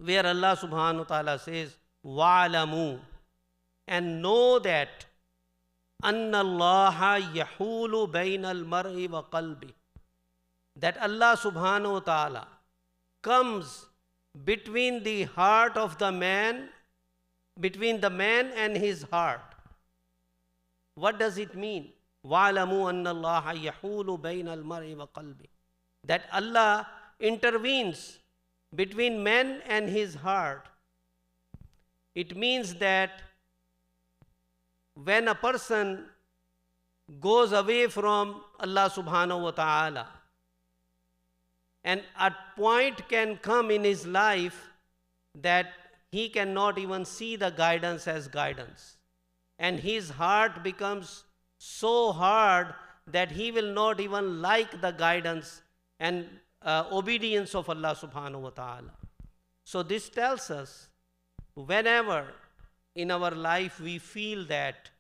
where Allah subhanahu wa ta'ala says, wa'alamu, and know that anna allaha yahulu bainal mar'i wa qalbi, that Allah subhanahu wa ta'ala comes between the heart of the man, between the man and his heart. What does it mean? وَعْلَمُوا أَنَّ اللَّهَ يَحُولُ بَيْنَ الْمَرْءِ وَقَلْبِهِ, that Allah intervenes between man and his heart. It means that when a person goes away from Allah subhanahu wa ta'ala, and a point can come in his life that he cannot even see the guidance as guidance, and his heart becomes so hard that he will not even like the guidance and obedience of Allah subhanahu wa ta'ala. So this tells us, whenever in our life we feel that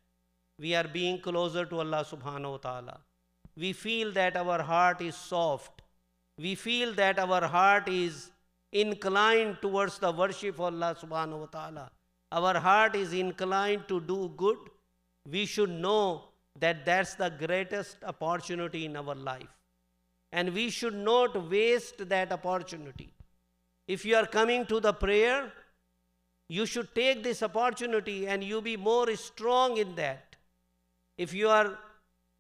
we are being closer to Allah subhanahu wa ta'ala, we feel that our heart is soft, we feel that our heart is inclined towards the worship of Allah subhanahu wa ta'ala, our heart is inclined to do good, we should know that that's the greatest opportunity in our life. And we should not waste that opportunity. If you are coming to the prayer, you should take this opportunity and you be more strong in that. If you are,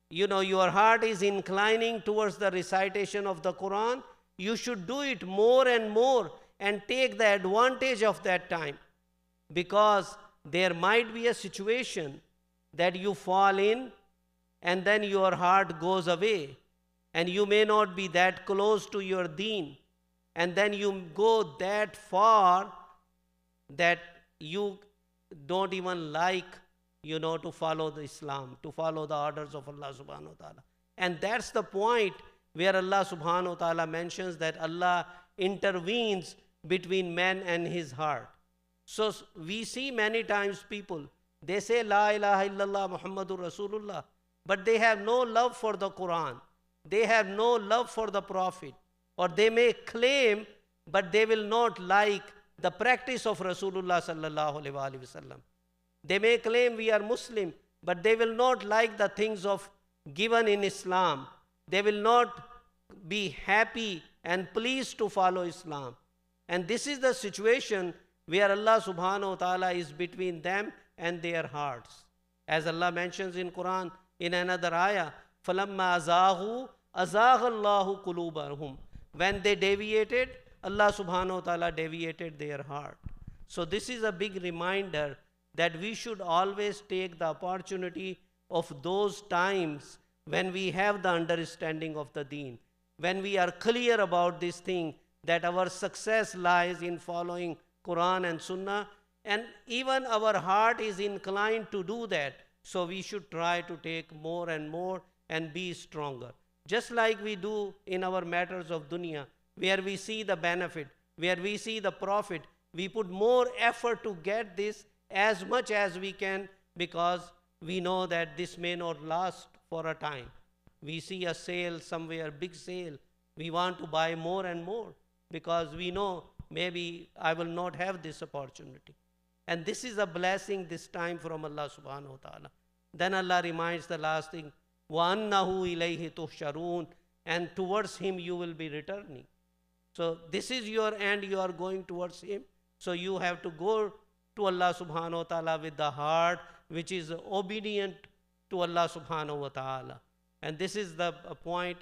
your heart is inclining towards the recitation of the Quran, you should do it more and more and take the advantage of that time. Because there might be a situation that you fall in and then your heart goes away and you may not be that close to your deen, and then you go that far that you don't even like, to follow the Islam, to follow the orders of Allah subhanahu wa ta'ala. And that's the point where Allah subhanahu wa ta'ala mentions that Allah intervenes between man and his heart. So we see many times people, they say La ilaha illallah Muhammadur Rasulullah, but they have no love for the Quran. They have no love for the Prophet. Or they may claim, but they will not like the practice of Rasulullah sallallahu alaihi wasallam. They may claim we are Muslim, but they will not like the things of given in Islam. They will not be happy and pleased to follow Islam. And this is the situation where Allah subhanahu wa ta'ala is between them and their hearts. As Allah mentions in Quran in another ayah, فَلَمَّا أَزَاغُوا أَزَاغَ اللَّهُ قُلُوبَهُمْ. When they deviated, Allah subhanahu wa ta'ala deviated their heart. So this is a big reminder that we should always take the opportunity of those times when we have the understanding of the deen, when we are clear about this thing, that our success lies in following Quran and Sunnah, and even our heart is inclined to do that. So we should try to take more and more and be stronger. Just like we do in our matters of dunya, where we see the benefit, where we see the profit, we put more effort to get this as much as we can, because we know that this may not last for a time. We see a sale somewhere, big sale, we want to buy more and more, because we know maybe I will not have this opportunity. And this is a blessing this time from Allah subhanahu wa ta'ala. Then Allah reminds the last thing, وَأَنَّهُ إِلَيْهِ تُحْشَرُونَ, and towards Him you will be returning. So this is your end, you are going towards Him. So you have to go to Allah subhanahu wa ta'ala with the heart which is obedient to Allah subhanahu wa ta'ala. And this is the point.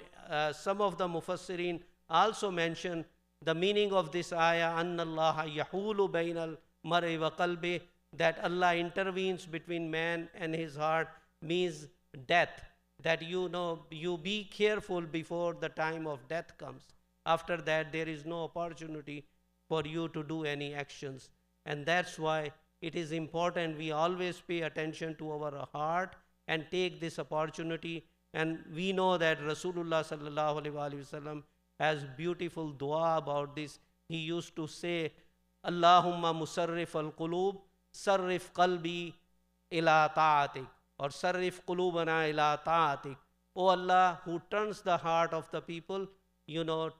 Some of the Mufassirin also mention the meaning of this ayah, أَنَّ اللَّهَ يَحُولُ بَيْنَ الْمَرْءِ وَقَلْبِهِ, that Allah intervenes between man and his heart, means death. That you be careful before the time of death comes. After that, there is no opportunity for you to do any actions. And that's why it is important we always pay attention to our heart and take this opportunity. And we know that Rasulullah sallallahu alaihi wasallam has beautiful dua about this. He used to say, Allahumma musarrif al-qulub, sarrif qalbi ila ta'atik, or sarrif qulubana ila ta'atik. O Allah, who turns the heart of the people,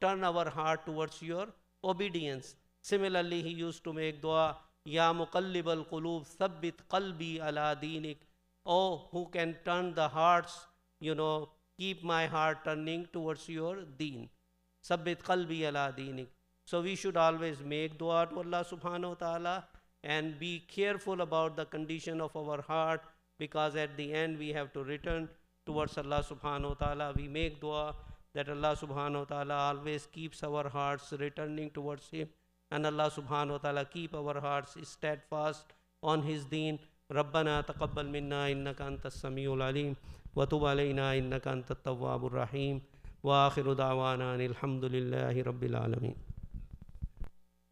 turn our heart towards your obedience. Similarly, he used to make dua, Ya muqallib al-qulub, thabbit qalbi ala dinik. Oh, who can turn the hearts, keep my heart turning towards your deen. Sabbit qalbi ala dinik. So we should always make dua to Allah subhanahu wa ta'ala and be careful about the condition of our heart, because at the end we have to return towards Allah subhanahu wa ta'ala. We make dua that Allah subhanahu wa ta'ala always keeps our hearts returning towards Him, and Allah subhanahu wa ta'ala keep our hearts steadfast on His deen. ربنا تقبل منا إنك أنت السميع العليم وتب علينا إنك أنت التواب الرحيم وآخر دعوانا أن الحمد لله رب العالمين.